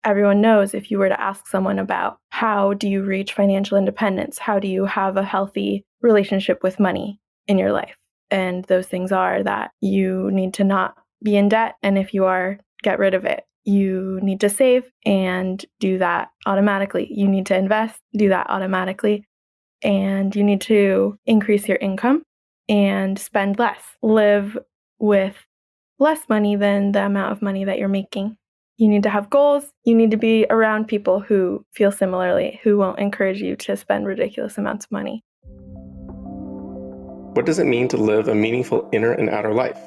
everyone knows if you were to ask someone about how do you reach financial independence, how do you have a healthy relationship with money in your life? And those things are that you need to not be in debt, and if you are, get rid of it. You need to save and do that automatically. You need to invest, do that automatically. And you need to increase your income and spend less. Live with less money than the amount of money that you're making. You need to have goals. You need to be around people who feel similarly, who won't encourage you to spend ridiculous amounts of money. What does it mean to live a meaningful inner and outer life?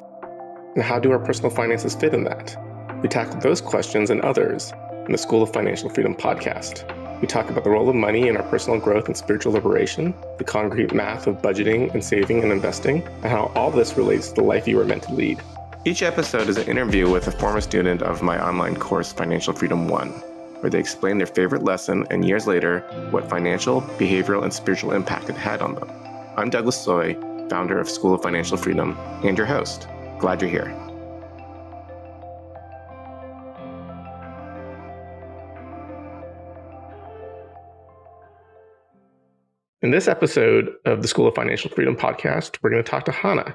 And how do our personal finances fit in that? We tackle those questions and others in the School of Financial Freedom podcast. We talk about the role of money in our personal growth and spiritual liberation, the concrete math of budgeting and saving and investing, and how all this relates to the life you were meant to lead. Each episode is an interview with a former student of my online course, Financial Freedom 1, where they explain their favorite lesson and years later, what financial, behavioral, and spiritual impact it had on them. I'm Douglas Soy, founder of School of Financial Freedom, and your host. Glad you're here. In this episode of the School of Financial Freedom podcast, we're going to talk to Hanna.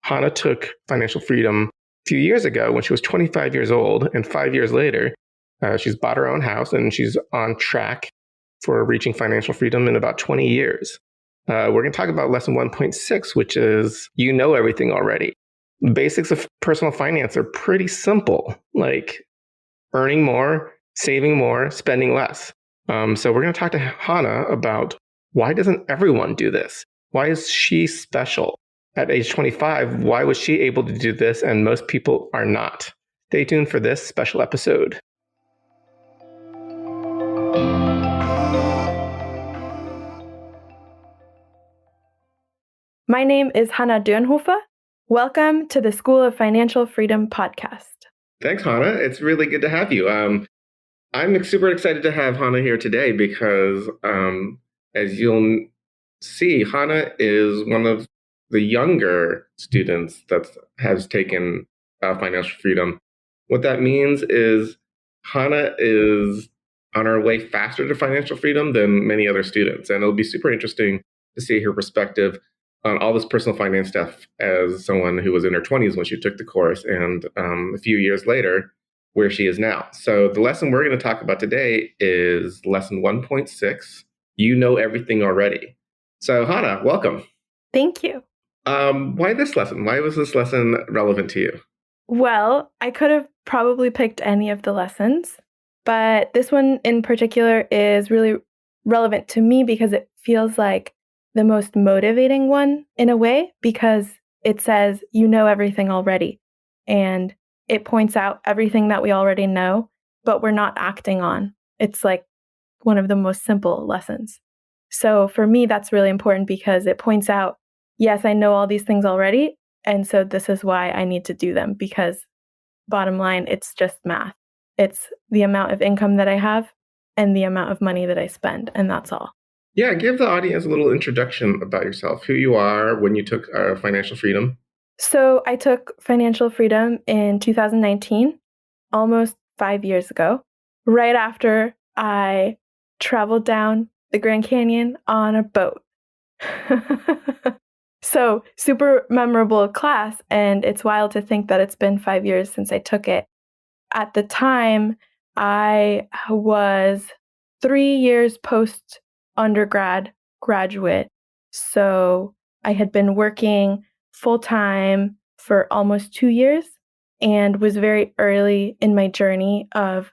Hanna took financial freedom a few years ago when she was 25 years old, and 5 years later, she's bought her own house and she's on track for reaching financial freedom in about 20 years. We're going to talk about lesson 1.6, which is you know everything already. The basics of personal finance are pretty simple, like earning more, saving more, spending less. So we're going to talk to Hanna about why doesn't everyone do this? Why is she special? At age 25, why was she able to do this and most people are not? Stay tuned for this special episode. My name is Hanna Dornhorfer. Welcome to the School of Financial Freedom podcast. Thanks, Hanna. It's really good to have you. I'm super excited to have Hanna here today because, as you'll see, Hanna is one of the younger students that has taken financial freedom. What that means is Hanna is on her way faster to financial freedom than many other students. And it'll be super interesting to see her perspective on all this personal finance stuff as someone who was in her 20s when she took the course and a few years later, where she is now. So the lesson we're going to talk about today is lesson 1.6, You Know Everything Already. So Hanna, welcome. Thank you. Why this lesson? Why was this lesson relevant to you? Well, I could have probably picked any of the lessons, but this one in particular is really relevant to me because it feels like the most motivating one in a way, because it says, you know everything already. And it points out everything that we already know, but we're not acting on. It's like one of the most simple lessons. So for me, that's really important because it points out, yes, I know all these things already. And so this is why I need to do them, because bottom line, it's just math. It's the amount of income that I have and the amount of money that I spend. And that's all. Yeah, give the audience a little introduction about yourself, who you are, when you took financial freedom. So I took financial freedom in 2019, almost 5 years ago, right after I traveled down the Grand Canyon on a boat. So super memorable class, and it's wild to think that it's been 5 years since I took it. At the time, I was 3 years post-undergrad graduate, so I had been working full-time for almost 2 years and was very early in my journey of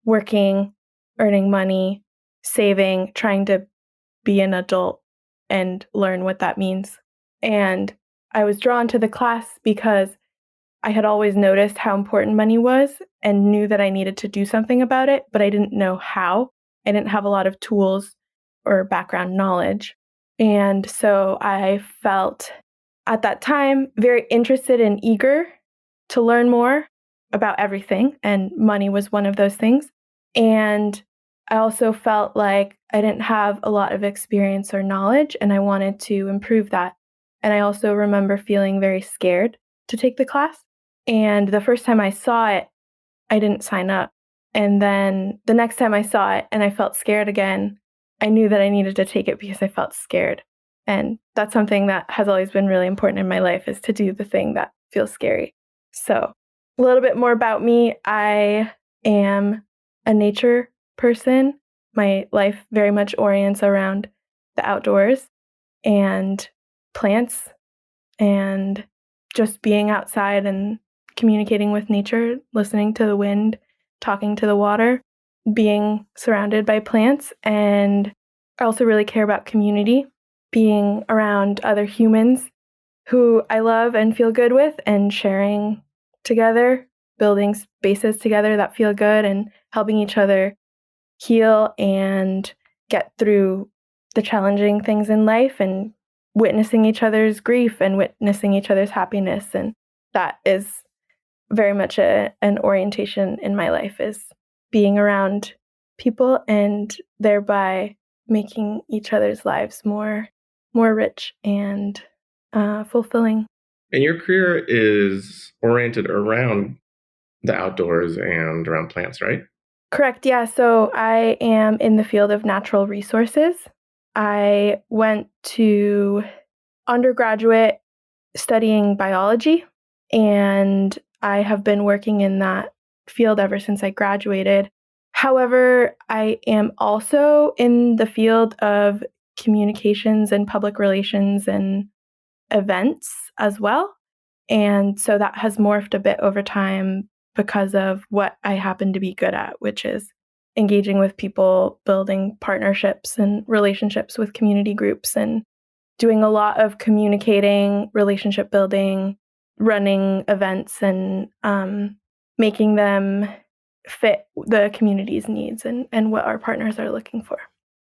working, earning money, saving, trying to be an adult and learn what that means. And I was drawn to the class because I had always noticed how important money was and knew that I needed to do something about it, but I didn't know how. I didn't have a lot of tools or background knowledge. And so I felt at that time very interested and eager to learn more about everything, and money was one of those things. And I also felt like I didn't have a lot of experience or knowledge, and I wanted to improve that. And I also remember feeling very scared to take the class. And the first time I saw it, I didn't sign up. And then the next time I saw it and I felt scared again, I knew that I needed to take it because I felt scared. And that's something that has always been really important in my life, is to do the thing that feels scary. So a little bit more about me. I am a nature person. My life very much orients around the outdoors and plants and just being outside and communicating with nature, listening to the wind, talking to the water, being surrounded by plants. And I also really care about community, being around other humans who I love and feel good with, and sharing together, building spaces together that feel good, and helping each other heal and get through the challenging things in life, and witnessing each other's grief and witnessing each other's happiness. And that is very much an orientation in my life, is being around people and thereby making each other's lives more rich and fulfilling. And your career is oriented around the outdoors and around plants, right? Correct, yeah. So I am in the field of natural resources. I went to undergraduate studying biology, and I have been working in that field ever since I graduated. However, I am also in the field of communications and public relations and events as well. And so that has morphed a bit over time because of what I happen to be good at, which is engaging with people, building partnerships and relationships with community groups, and doing a lot of communicating, relationship building, running events, and making them fit the community's needs and what our partners are looking for.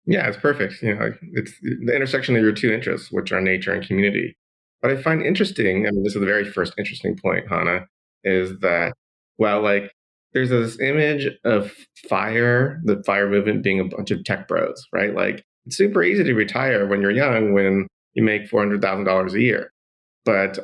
Yeah, it's perfect. It's the intersection of your two interests, which are nature and community. What I find interesting, I mean, this is the very first interesting point, Hannah, is that, well, like, there's this image of fire, the fire movement being a bunch of tech bros, right? Like, it's super easy to retire when you're young, when you make $400,000 a year. But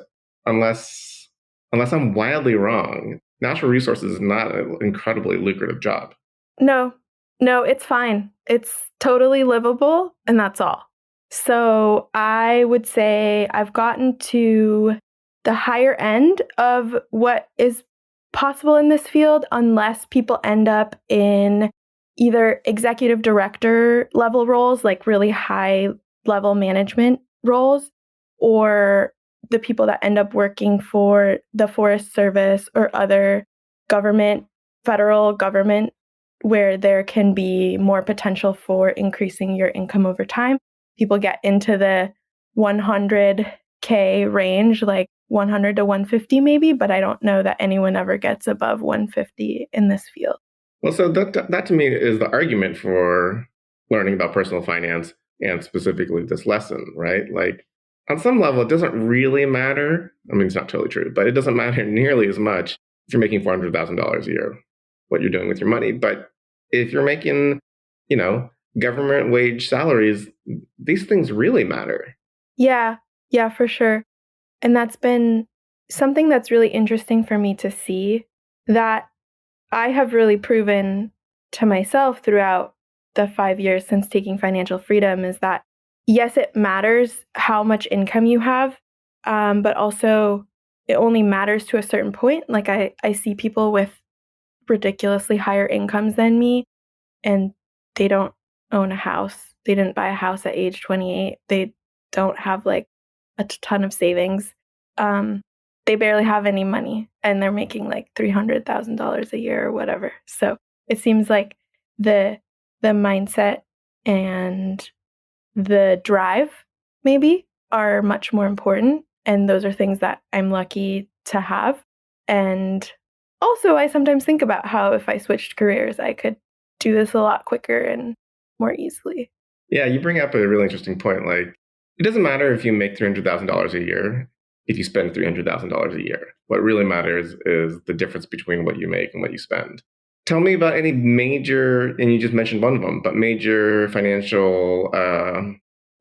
unless unless I'm wildly wrong, natural resources is not an incredibly lucrative job. No, no, it's fine. It's totally livable, and that's all. So I would say I've gotten to the higher end of what is possible in this field, unless people end up in either executive director level roles, like really high level management roles, or the people that end up working for the Forest Service or other government, federal government, where there can be more potential for increasing your income over time. People get into the 100K range, like 100 to 150 maybe, but I don't know that anyone ever gets above 150 in this field. Well, so that to me is the argument for learning about personal finance and specifically this lesson, right? Like, on some level, it doesn't really matter. I mean, it's not totally true, but it doesn't matter nearly as much if you're making $400,000 a year, what you're doing with your money. But if you're making, you know, government wage salaries, these things really matter. Yeah, yeah, for sure. And that's been something that's really interesting for me to see, that I have really proven to myself throughout the 5 years since taking financial freedom, is that yes, it matters how much income you have, but also it only matters to a certain point. Like I see people with ridiculously higher incomes than me, and they don't own a house. They didn't buy a house at age 28. They don't have like a ton of savings. Um, they barely have any money, and they're making like $300,000 a year or whatever. So it seems like the mindset and the drive maybe are much more important, and those are things that I'm lucky to have. And also, I sometimes think about how if I switched careers, I could do this a lot quicker and more easily. Yeah, you bring up a really interesting point. Like, it doesn't matter if you make $300,000 a year if you spend $300,000 a year. What really matters is the difference between what you make and what you spend. Tell me about any major, and you just mentioned one of them, but major financial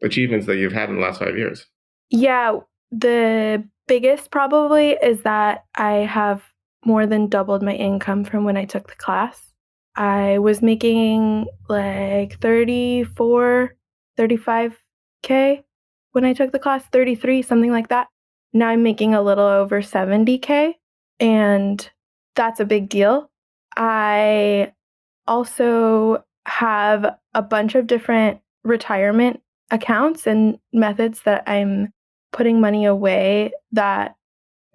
achievements that you've had in the last 5 years. Yeah, the biggest probably is that I have more than doubled my income from when I took the class. I was making like 34, 35K when I took the class, 33, something like that. Now I'm making a little over 70K, and that's a big deal. I also have a bunch of different retirement accounts and methods that I'm putting money away that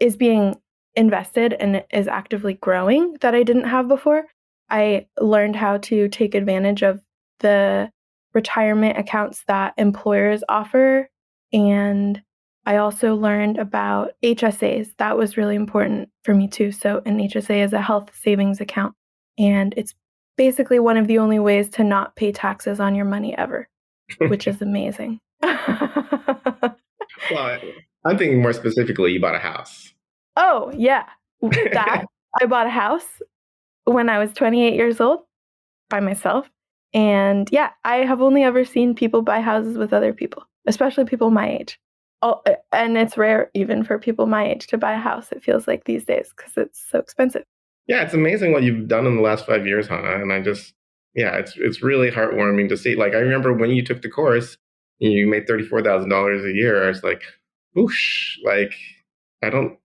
is being invested and is actively growing that I didn't have before. I learned how to take advantage of the retirement accounts that employers offer. And I also learned about HSAs. That was really important for me too. So an HSA is a health savings account, and it's basically one of the only ways to not pay taxes on your money ever, which is amazing. Well, I'm thinking more specifically, you bought a house. Oh, yeah. That I bought a house when I was 28 years old by myself. And yeah, I have only ever seen people buy houses with other people, especially people my age. Oh, and it's rare even for people my age to buy a house, it feels like these days, because it's so expensive. Yeah, it's amazing what you've done in the last 5 years, Hannah. And yeah, it's really heartwarming to see. Like, I remember when you took the course, you made $34,000 a year. I was like, whoosh, like, I don't,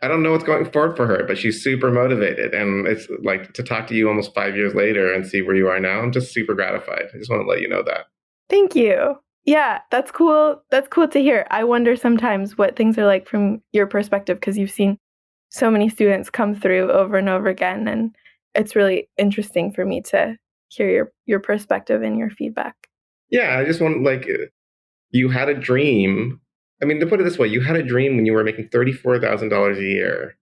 I don't know what's going forward for her, but she's super motivated. And it's like to talk to you almost 5 years later and see where you are now. I'm just super gratified. I just want to let you know that. Thank you. Yeah, that's cool. That's cool to hear. I wonder sometimes what things are like from your perspective, because you've seen so many students come through over and over again, and it's really interesting for me to hear your perspective and your feedback. Yeah, I just want, like, you had a dream. I mean, to put it this way, you had a dream when you were making $34,000 a year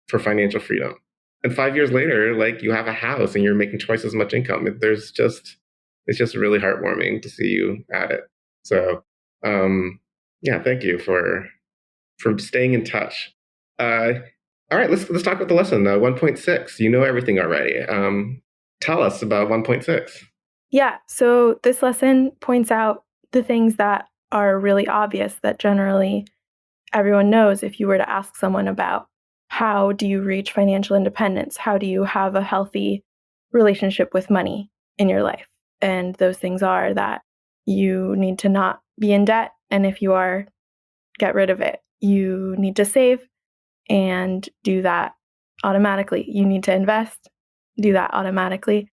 for financial freedom. And 5 years later, like, you have a house and you're making twice as much income. It's just really heartwarming to see you at it. So, yeah, thank you for staying in touch. Uh, all right, let's talk about the lesson. 1.6. You know everything already. Tell us about 1.6. Yeah, so this lesson points out the things that are really obvious that generally everyone knows if you were to ask someone about how do you reach financial independence? How do you have a healthy relationship with money in your life? And those things are that you need to not be in debt. And if you are, get rid of it. You need to save and do that automatically. You need to invest, do that automatically.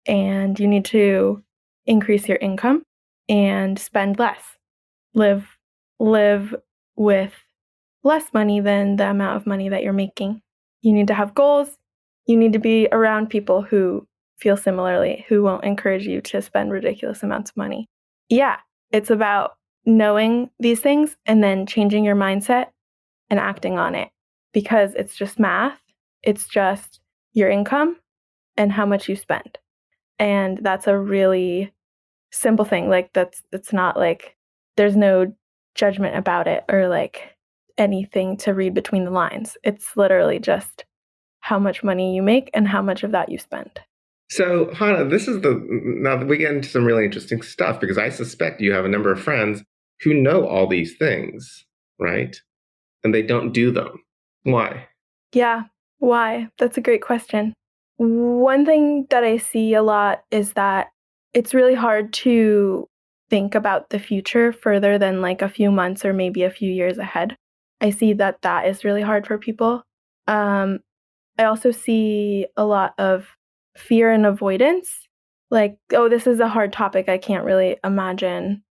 And you need to increase your income and spend less. Live with less money than the amount of money that you're making. You need to have goals. You need to be around people who feel similarly, who won't encourage you to spend ridiculous amounts of money. Yeah, it's about knowing these things and then changing your mindset and acting on it, because it's just math. It's just your income and how much you spend. And that's a really simple thing. Like that's not like there's no judgment about it or like anything to read between the lines. It's literally just how much money you make and how much of that you spend. So, Hannah, now that we get into some really interesting stuff, because I suspect you have a number of friends who know all these things, right? And they don't do them. Why? Yeah, why? That's a great question. One thing that I see a lot is that it's really hard to think about the future further than like a few months or maybe a few years ahead. I see that that is really hard for people. I also see a lot of fear and avoidance. Like, oh, this is a hard topic. I can't really imagine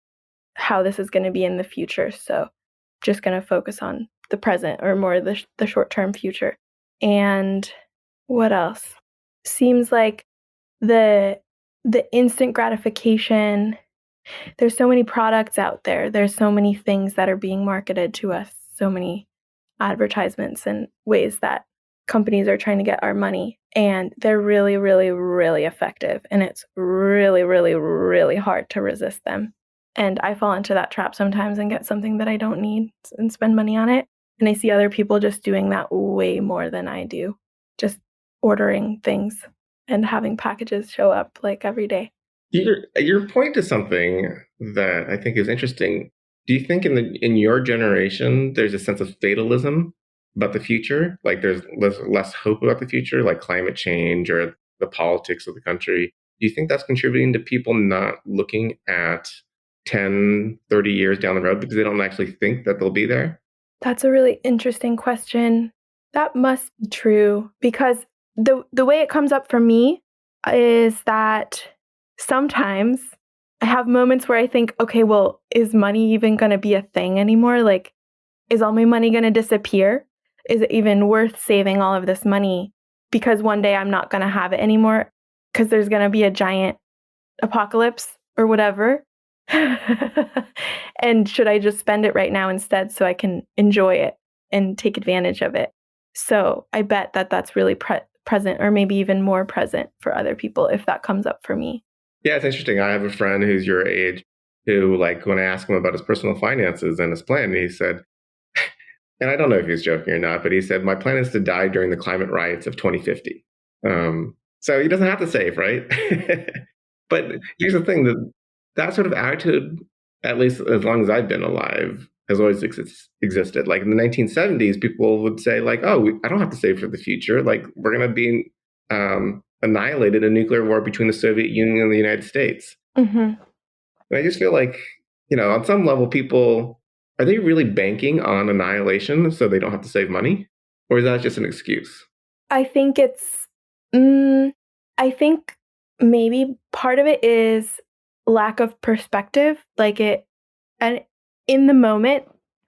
how this is going to be in the future. So just going to focus on the present or more the short-term future. And what else? Seems like the instant gratification. There's so many products out there. There's so many things that are being marketed to us. So many advertisements and ways that companies are trying to get our money. And they're really, really, really effective. And it's really, really, really hard to resist them. And I fall into that trap sometimes and get something that I don't need and spend money on it. And I see other people just doing that way more than I do, just ordering things and having packages show up like every day. Your point to something that I think is interesting. Do you think in your generation there's a sense of fatalism about the future? Like there's less hope about the future, like climate change or the politics of the country. Do you think that's contributing to people not looking at 10, 30 years down the road because they don't actually think that they'll be there? That's a really interesting question. That must be true because the way it comes up for me is that sometimes I have moments where I think, okay, well, is money even going to be a thing anymore? Like, is all my money going to disappear? Is it even worth saving all of this money because one day I'm not going to have it anymore because there's going to be a giant apocalypse or whatever? And should I just spend it right now instead so I can enjoy it and take advantage of it? So I bet that that's really present, or maybe even more present for other people if that comes up for me. Yeah, it's interesting. I have a friend who's your age who, like, when I asked him about his personal finances and his plan, he said, and I don't know if he's joking or not, but he said, my plan is to die during the climate riots of 2050. So he doesn't have to save, right? But here's the thing, that sort of attitude, at least as long as I've been alive, has always existed. Like in the 1970s, people would say, like, oh, I don't have to save for the future. Like, we're going to be annihilated in a nuclear war between the Soviet Union and the United States. Mm-hmm. And I just feel like, on some level, people are they really banking on annihilation so they don't have to save money? Or is that just an excuse? I think it's, I think maybe part of it is lack of perspective. And in the moment,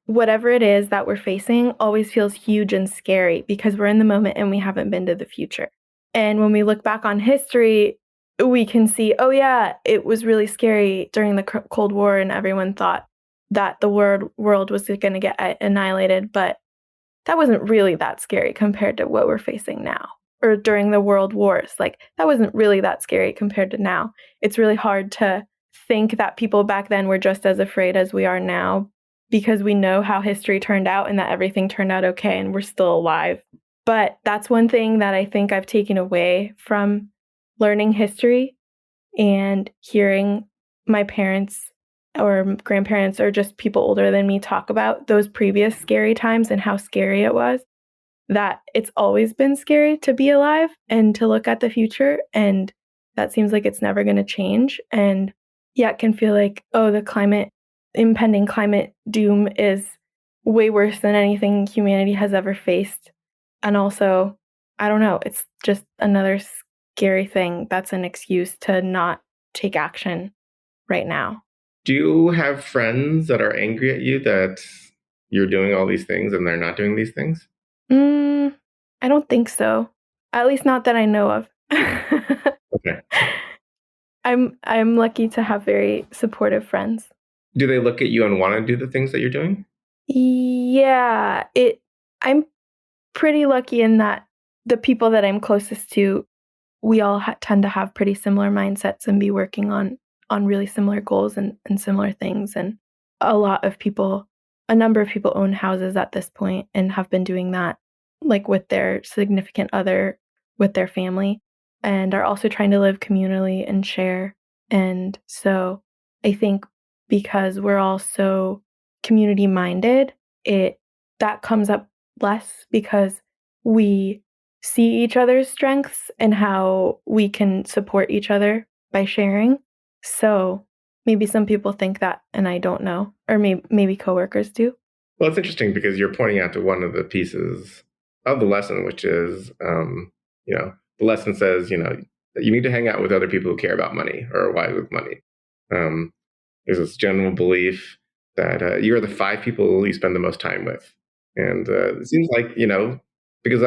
whatever it is that we're facing always feels huge and scary because we're in the moment and we haven't been to the future. And when we look back on history, we can see, oh yeah, it was really scary during the Cold War and everyone thought that the world was going to get annihilated, but that wasn't really that scary compared to what we're facing now. Or during the world wars, like that wasn't really that scary compared to now. It's really hard to think that people back then were just as afraid as we are now because we know how history turned out and that everything turned out okay and we're still alive. But that's one thing that I think I've taken away from learning history and hearing my parents or grandparents or just people older than me talk about those previous scary times and how scary it was, that it's always been scary to be alive and to look at the future. And that seems like it's never going to change. And yeah, it can feel like, oh, impending climate doom is way worse than anything humanity has ever faced. And also, I don't know, it's just another scary thing that's an excuse to not take action right now. Do you have friends that are angry at you that you're doing all these things and they're not doing these things? I don't think so. At least not that I know of. Okay. I'm lucky to have very supportive friends. Do they look at you and want to do the things that you're doing? Yeah, I'm pretty lucky in that the people that I'm closest to, we all tend to have pretty similar mindsets and be working on really similar goals and similar things. And a number of people own houses at this point and have been doing that like with their significant other, with their family, and are also trying to live communally and share. And so I think because we're all so community minded, that comes up less because we see each other's strengths and how we can support each other by sharing. So maybe some people think that, and I don't know, or maybe coworkers do. Well, it's interesting because you're pointing out to one of the pieces of the lesson, which is, the lesson says, that you need to hang out with other people who care about money or are wise with money. Um, there's this general belief that you're the 5 people you spend the most time with. And it seems like, because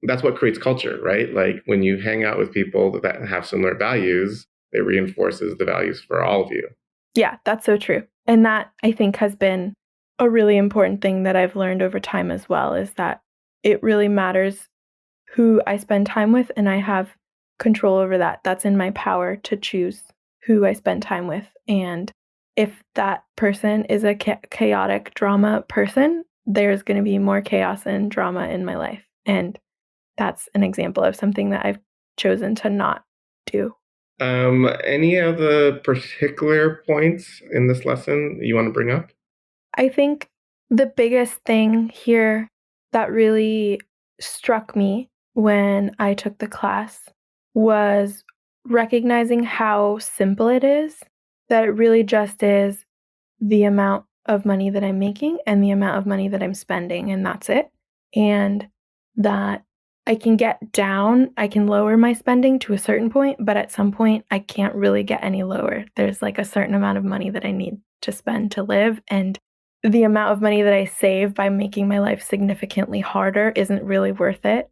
that's what creates culture, right? Like when you hang out with people that have similar values, it reinforces the values for all of you. Yeah, that's so true. And that I think has been a really important thing that I've learned over time as well, is that it really matters who I spend time with, and I have control over that. That's in my power to choose who I spend time with. And if that person is a chaotic drama person, there's going to be more chaos and drama in my life. And that's an example of something that I've chosen to not do. Any other particular points in this lesson you want to bring up? I think the biggest thing here that really struck me when I took the class was recognizing how simple it is, that it really just is the amount of money that I'm making and the amount of money that I'm spending, and that's it. And that I can lower my spending to a certain point, but at some point I can't really get any lower. There's like a certain amount of money that I need to spend to live, and the amount of money that I save by making my life significantly harder isn't really worth it.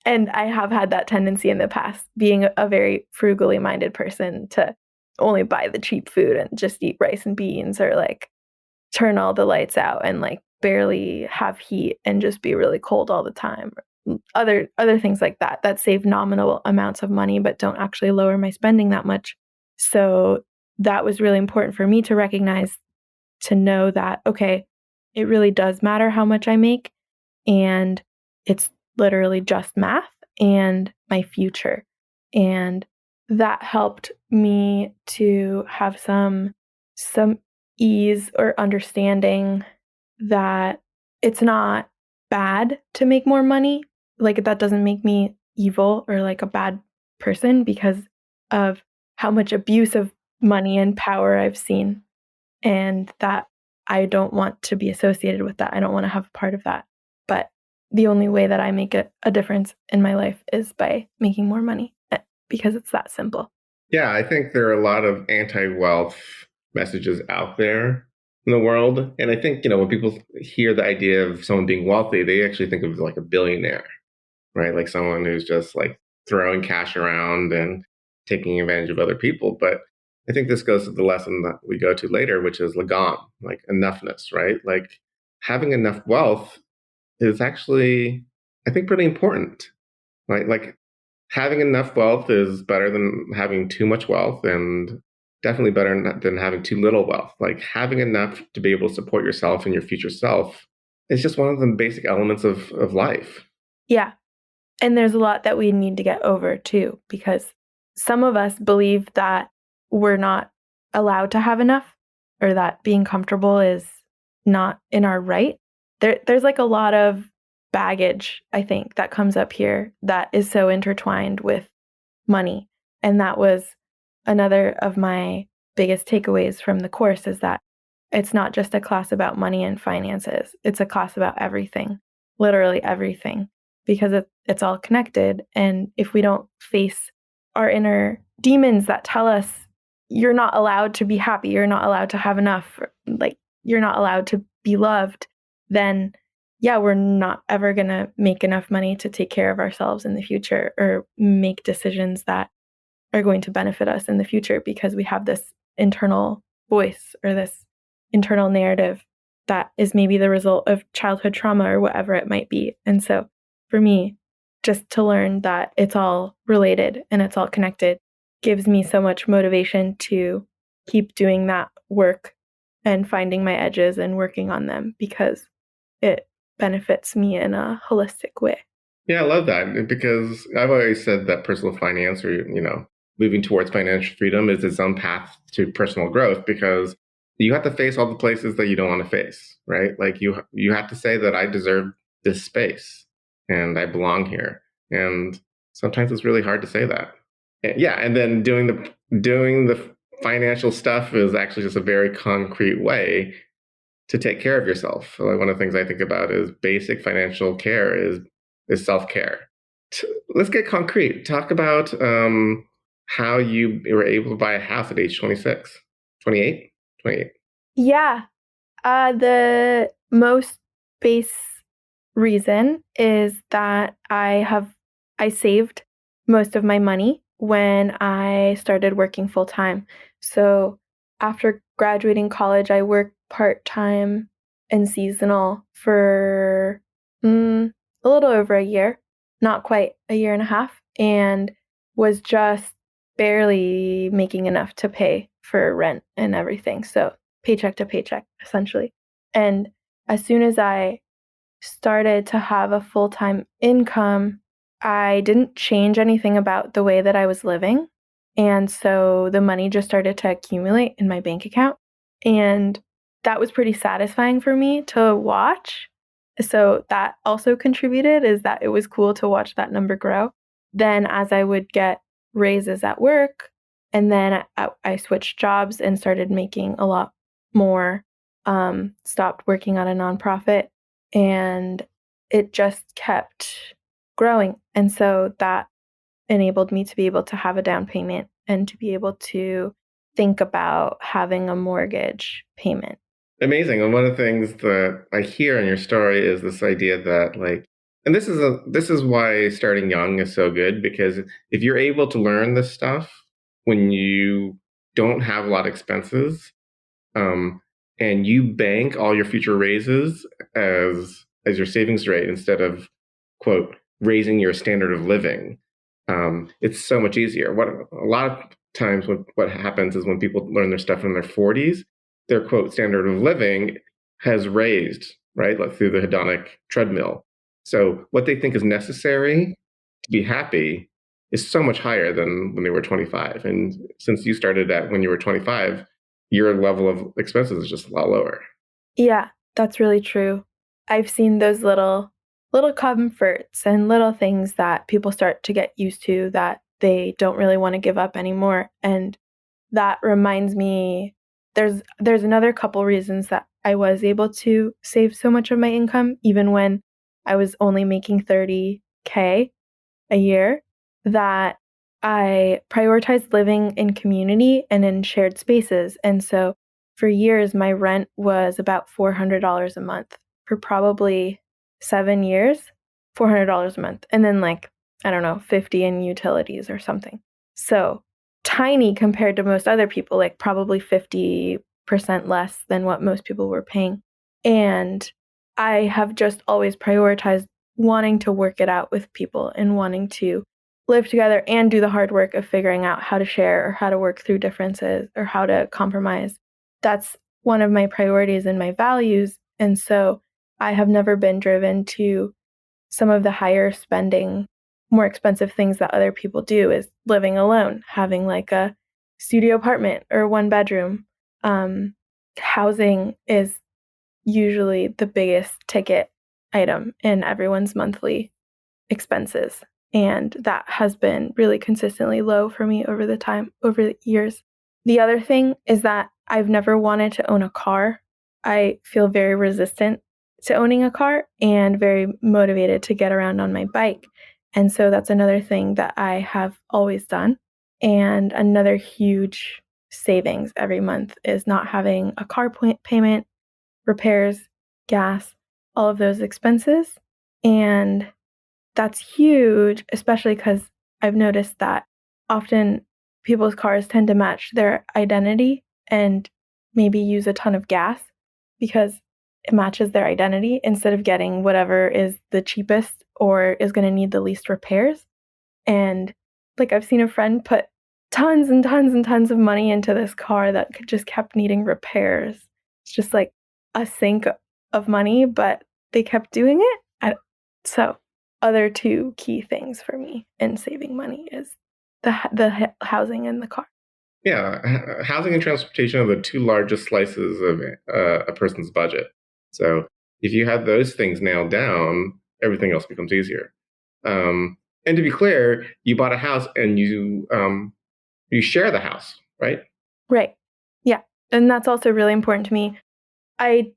And I have had that tendency in the past, being a very frugally minded person, to only buy the cheap food and just eat rice and beans, or like turn all the lights out and like barely have heat and just be really cold all the time. Other things like that save nominal amounts of money but don't actually lower my spending that much. So that was really important for me to recognize, to know that, okay, it really does matter how much I make, and it's literally just math and my future. And that helped me to have some ease or understanding that it's not bad to make more money. Like, that doesn't make me evil or like a bad person because of how much abuse of money and power I've seen, and that I don't want to be associated with that. I don't want to have a part of that. But the only way that I make a difference in my life is by making more money, because it's that simple. Yeah, I think there are a lot of anti-wealth messages out there in the world. And I think, when people hear the idea of someone being wealthy, they actually think of like a billionaire, right? Like someone who's just like throwing cash around and taking advantage of other people. But I think this goes to the lesson that we go to later, which is lagom, like enoughness, right? Like having enough wealth is actually, I think, pretty important, right? Like having enough wealth is better than having too much wealth, and definitely better than having too little wealth. Like having enough to be able to support yourself and your future self is just one of the basic elements of life. Yeah. And there's a lot that we need to get over too, because some of us believe that we're not allowed to have enough, or that being comfortable is not in our right. There's like a lot of baggage, I think, that comes up here that is so intertwined with money. And that was another of my biggest takeaways from the course, is that it's not just a class about money and finances. It's a class about everything, literally everything, because it's all connected. And if we don't face our inner demons that tell us you're not allowed to be happy, you're not allowed to have enough, like you're not allowed to be loved, then yeah, we're not ever going to make enough money to take care of ourselves in the future or make decisions that are going to benefit us in the future, because we have this internal voice or this internal narrative that is maybe the result of childhood trauma or whatever it might be. And so for me, just to learn that it's all related and it's all connected gives me so much motivation to keep doing that work and finding my edges and working on them, because it benefits me in a holistic way. Yeah, I love that, because I've always said that personal finance, or moving towards financial freedom, is its own path to personal growth, because you have to face all the places that you don't want to face, right? Like you have to say that I deserve this space and I belong here. And sometimes it's really hard to say that. Yeah, and then doing the financial stuff is actually just a very concrete way to take care of yourself. Like one of the things I think about is basic financial care is self-care. Let's get concrete. Talk about how you were able to buy a house at age 26, 28, 28. Yeah. The most base reason is that I saved most of my money when I started working full time. So after graduating college, I worked part time and seasonal for a little over a year, not quite a year and a half, and was just barely making enough to pay for rent and everything. So paycheck to paycheck, essentially. And as soon as I started to have a full-time income, I didn't change anything about the way that I was living. And so the money just started to accumulate in my bank account. And that was pretty satisfying for me to watch. So that also contributed, is that it was cool to watch that number grow. then as I would get raises at work, and then I switched jobs and started making a lot more, stopped working at a nonprofit, and it just kept growing. And so that enabled me to be able to have a down payment and to be able to think about having a mortgage payment. Amazing. And one of the things that I hear in your story is this idea that and this is why starting young is so good, because if you're able to learn this stuff when you don't have a lot of expenses, um, and you bank all your future raises as your savings rate instead of quote raising your standard of living, it's so much easier. What a lot of times what happens is when people learn their stuff in their 40s, their quote standard of living has raised, right, like through the hedonic treadmill. So what they think is necessary to be happy is so much higher than when they were 25. And since you started at when you were 25, your level of expenses is just a lot lower. Yeah, that's really true. I've seen those little comforts and little things that people start to get used to that they don't really want to give up anymore. And that reminds me there's another couple reasons that I was able to save so much of my income even when I was only making 30K a year, that I prioritized living in community and in shared spaces. And so for years, my rent was about $400 a month for probably 7 years, $400 a month. And then I don't know, 50 in utilities or something. So tiny compared to most other people, like probably 50% less than what most people were paying. And I have just always prioritized wanting to work it out with people and wanting to live together and do the hard work of figuring out how to share or how to work through differences or how to compromise. That's one of my priorities and my values. And so I have never been driven to some of the higher spending, more expensive things that other people do, is living alone, having like a studio apartment or one bedroom. Housing is usually the biggest ticket item in everyone's monthly expenses. And that has been really consistently low for me over the years. The other thing is that I've never wanted to own a car. I feel very resistant to owning a car and very motivated to get around on my bike. And so that's another thing that I have always done. And another huge savings every month is not having a car payment, repairs, gas, all of those expenses. And that's huge, especially because I've noticed that often people's cars tend to match their identity and maybe use a ton of gas because it matches their identity instead of getting whatever is the cheapest or is going to need the least repairs. And I've seen a friend put tons and tons and tons of money into this car that just kept needing repairs. It's just like a sink of money, but they kept doing it. So other two key things for me in saving money is the housing and the car. Yeah, housing and transportation are the two largest slices of a person's budget. So if you have those things nailed down, everything else becomes easier. And to be clear, you bought a house and you share the house, right? Right. Yeah. And that's also really important to me. I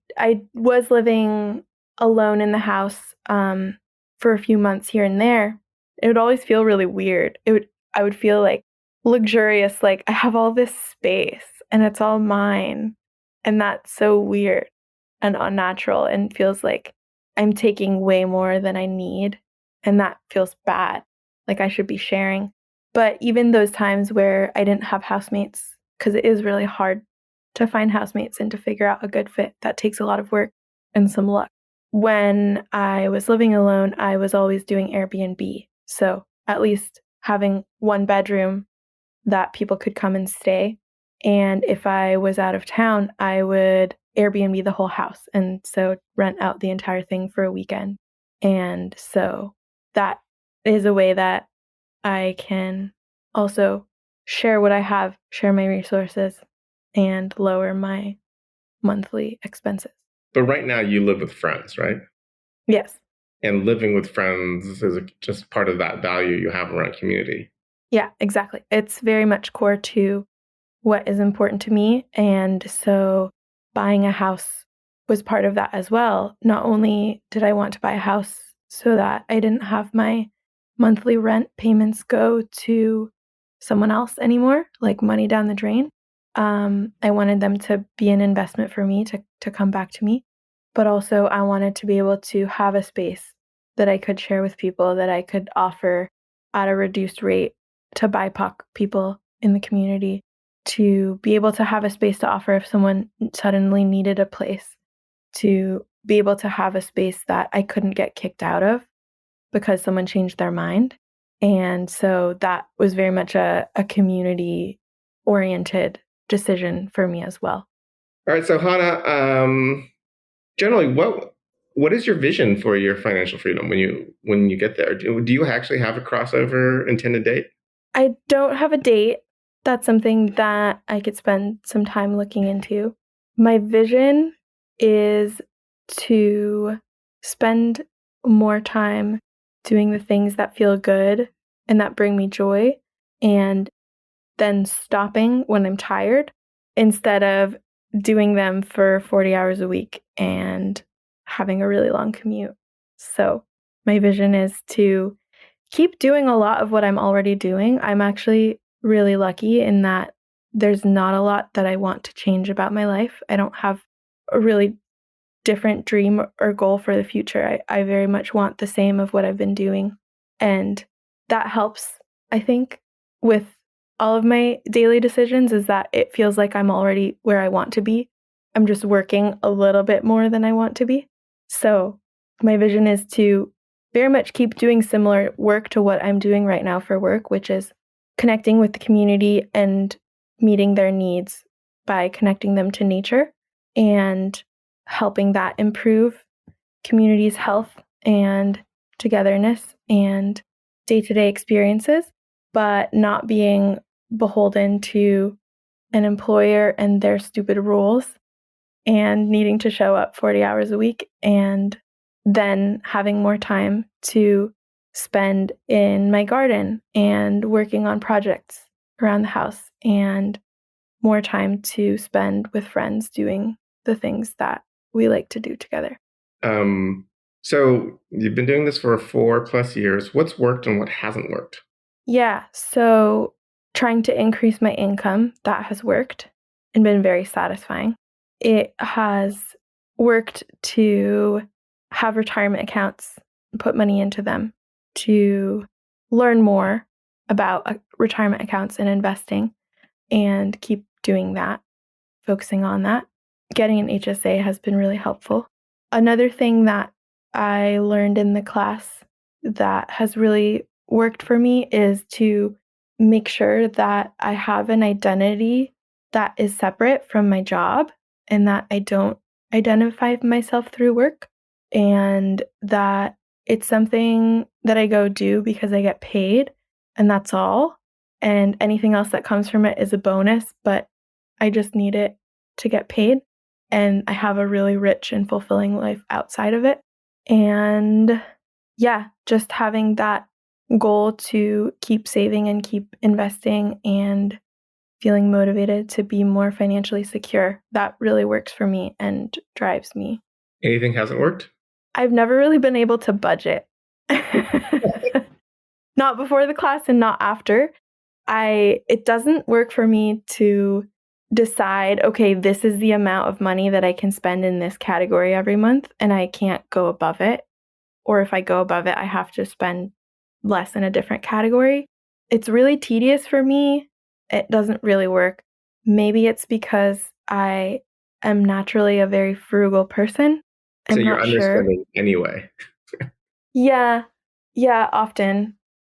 was living alone in the house for a few months here and there. It would always feel really weird. I would feel like luxurious, like I have all this space and it's all mine. And that's so weird and unnatural and feels like I'm taking way more than I need. And that feels bad. Like I should be sharing. But even those times where I didn't have housemates, because it is really hard to find housemates and to figure out a good fit, that takes a lot of work and some luck. When I was living alone, I was always doing Airbnb. So at least having one bedroom that people could come and stay. And if I was out of town, I would Airbnb the whole house. And so rent out the entire thing for a weekend. And so that is a way that I can also share what I have, share my resources, and lower my monthly expenses. But right now you live with friends, right? Yes. and living with friends is just part of that value you have around community. Yeah, exactly. It's very much core to what is important to me. And so buying a house was part of that as well. Not only did I want to buy a house so that I didn't have my monthly rent payments go to someone else anymore, like money down the drain. I wanted them to be an investment for me to come back to me. But also, I wanted to be able to have a space that I could share with people, that I could offer at a reduced rate to BIPOC people in the community, to be able to have a space to offer if someone suddenly needed a place, to be able to have a space that I couldn't get kicked out of because someone changed their mind. And so that was very much a community oriented decision for me as well. All right, so Hanna, generally, what is your vision for your financial freedom when you get there? Do you actually have a crossover intended date? I don't have a date. That's something that I could spend some time looking into. My vision is to spend more time doing the things that feel good and that bring me joy, and then stopping when I'm tired instead of doing them for 40 hours a week and having a really long commute. So, my vision is to keep doing a lot of what I'm already doing. I'm actually really lucky in that there's not a lot that I want to change about my life. I don't have a really different dream or goal for the future. I very much want the same of what I've been doing. And that helps, I think, with all of my daily decisions, is that it feels like I'm already where I want to be. I'm just working a little bit more than I want to be. So my vision is to very much keep doing similar work to what I'm doing right now for work, which is connecting with the community and meeting their needs by connecting them to nature and helping that improve communities' health and togetherness and day-to-day experiences, but not being beholden to an employer and their stupid rules and needing to show up 40 hours a week, and then having more time to spend in my garden and working on projects around the house, and more time to spend with friends doing the things that we like to do together. So you've been doing this for 4+ years. What's worked and what hasn't worked? Yeah, so trying to increase my income, that has worked and been very satisfying. It has worked to have retirement accounts and put money into them, to learn more about retirement accounts and investing, and keep doing that, focusing on that. Getting an HSA has been really helpful. Another thing that I learned in the class that has really worked for me is to make sure that I have an identity that is separate from my job, and that I don't identify myself through work, and that it's something that I go do because I get paid, and that's all. And anything else that comes from it is a bonus, but I just need it to get paid. And I have a really rich and fulfilling life outside of it. And yeah, just having that goal to keep saving and keep investing and feeling motivated to be more financially secure, that really works for me and drives me. Anything hasn't worked? I've never really been able to budget. Not before the class and not after. It doesn't work for me to decide, okay, this is the amount of money that I can spend in this category every month, and I can't go above it. Or if I go above it, I have to spend less in a different category. It's really tedious for me. It doesn't really work. Maybe it's because I am naturally a very frugal person. So I'm you're not sure. underspending anyway. Yeah, yeah, often.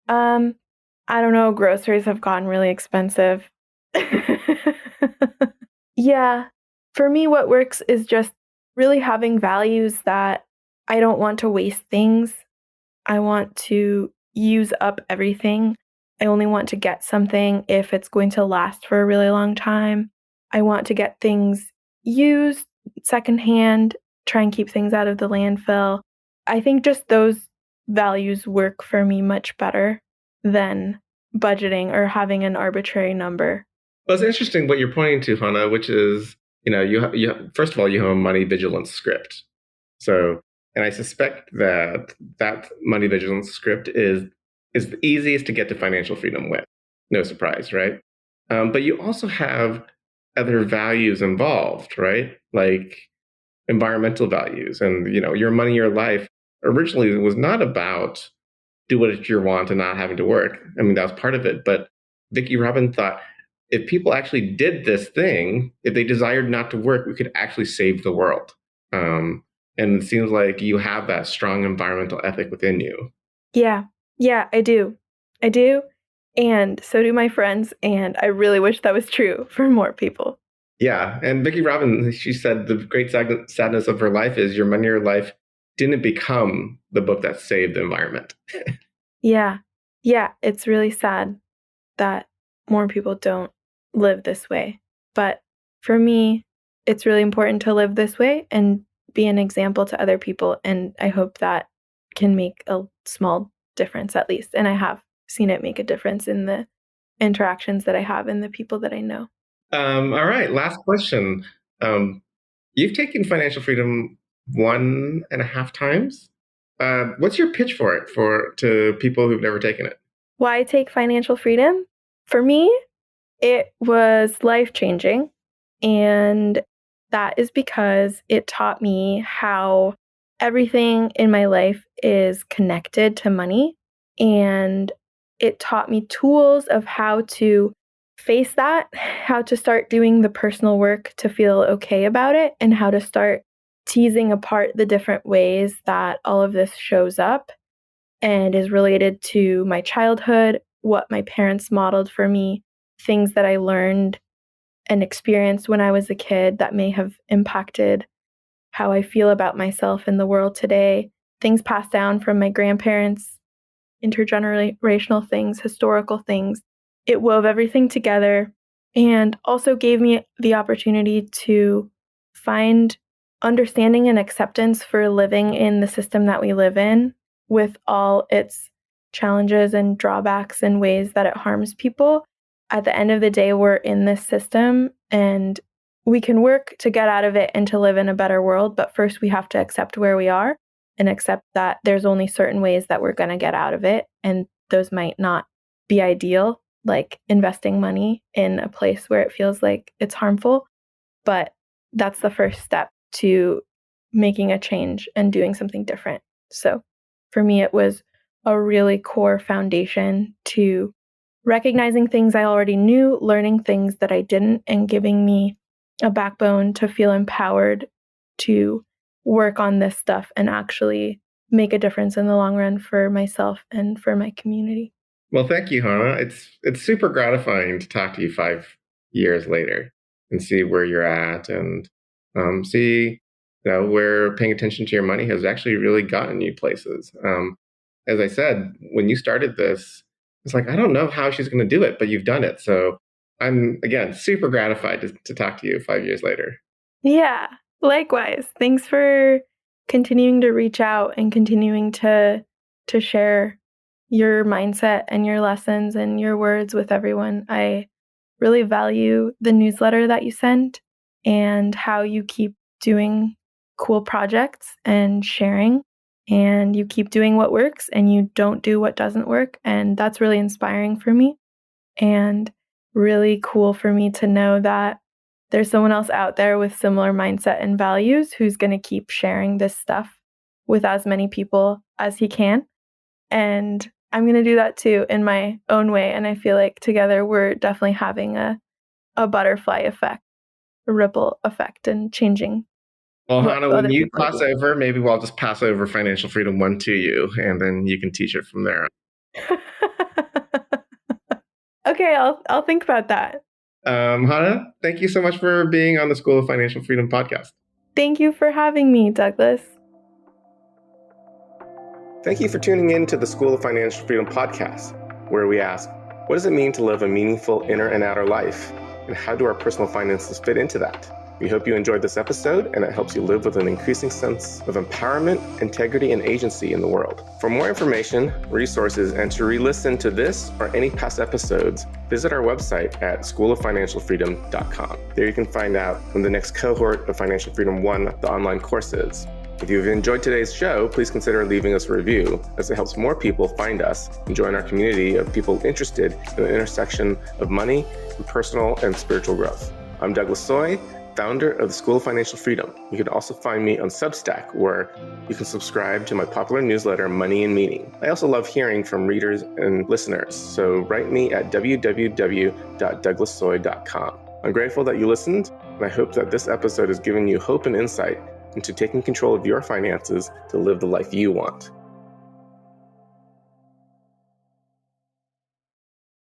I don't know, groceries have gotten really expensive. Yeah, for me, what works is just really having values that I don't want to waste things. I want to use up everything. I only want to get something if it's going to last for a really long time. I want to get things used secondhand, try and keep things out of the landfill. I think just those values work for me much better than budgeting or having an arbitrary number. Well, it's interesting what you're pointing to, Hanna, which is, first of all, you have a money vigilance script. So, and I suspect that money vigilance script is the easiest to get to financial freedom with. No surprise, right? But you also have other values involved, right? Like environmental values, and your money, your life originally was not about do what you want and not having to work. I mean, that was part of it, but Vicki Robin thought if people actually did this thing, if they desired not to work, we could actually save the world. And it seems like you have that strong environmental ethic within you. Yeah, I do. I do. And so do my friends. And I really wish that was true for more people. Yeah. And Vicki Robin, she said the great sadness of her life is your money, your life didn't become the book that saved the environment. Yeah. It's really sad that more people don't live this way. But for me, it's really important to live this way and be an example to other people. And I hope that can make a small difference at least. And I have seen it make a difference in the interactions that I have and the people that I know. All right. Last question. You've taken financial freedom 1.5 times. What's your pitch for it to people who've never taken it? Why take financial freedom? For me, it was life-changing, and that is because it taught me how everything in my life is connected to money, and it taught me tools of how to face that, how to start doing the personal work to feel okay about it, and how to start teasing apart the different ways that all of this shows up and is related to my childhood, what my parents modeled for me, things that I learned and experienced when I was a kid that may have impacted how I feel about myself in the world today, things passed down from my grandparents, intergenerational things, historical things. It wove everything together and also gave me the opportunity to find understanding and acceptance for living in the system that we live in with all its challenges and drawbacks and ways that it harms people. At the end of the day, we're in this system and we can work to get out of it and to live in a better world. But first, we have to accept where we are and accept that there's only certain ways that we're going to get out of it. And those might not be ideal, like investing money in a place where it feels like it's harmful. But that's the first step to making a change and doing something different. So for me, it was a really core foundation to recognizing things I already knew, learning things that I didn't, and giving me a backbone to feel empowered to work on this stuff and actually make a difference in the long run for myself and for my community. Well, thank you, Hanna. It's super gratifying to talk to you 5 years later and see where you're at and see where paying attention to your money has actually really gotten you places. As I said, when you started this, it's like, I don't know how she's going to do it, but you've done it. So I'm, again, super gratified to talk to you 5 years later. Yeah, likewise. Thanks for continuing to reach out and continuing to share your mindset and your lessons and your words with everyone. I really value the newsletter that you send and how you keep doing cool projects and sharing, and you keep doing what works and you don't do what doesn't work. And that's really inspiring for me and really cool for me to know that there's someone else out there with similar mindset and values who's going to keep sharing this stuff with as many people as he can. And I'm going to do that too in my own way. And I feel like together we're definitely having a butterfly effect, a ripple effect, and changing. Well, Hanna, when you people pass over, maybe I'll just pass over Financial Freedom 1 to you, and then you can teach it from there. Okay, I'll think about that. Hanna, thank you so much for being on the School of Financial Freedom podcast. Thank you for having me, Douglas. Thank you for tuning in to the School of Financial Freedom podcast, where we ask, what does it mean to live a meaningful inner and outer life? And how do our personal finances fit into that? We hope you enjoyed this episode and it helps you live with an increasing sense of empowerment, integrity, and agency in the world. For more information, resources, and to re-listen to this or any past episodes, visit our website at schoolofinancialfreedom.com. There you can find out when the next cohort of Financial Freedom 1, the online course is. If you've enjoyed today's show, please consider leaving us a review, as it helps more people find us and join our community of people interested in the intersection of money and personal and spiritual growth. I'm Douglas Soy, founder of the School of Financial Freedom. You can also find me on Substack, where you can subscribe to my popular newsletter, Money and Meaning. I also love hearing from readers and listeners, so write me at www.douglassoy.com. I'm grateful that you listened, and I hope that this episode has given you hope and insight into taking control of your finances to live the life you want.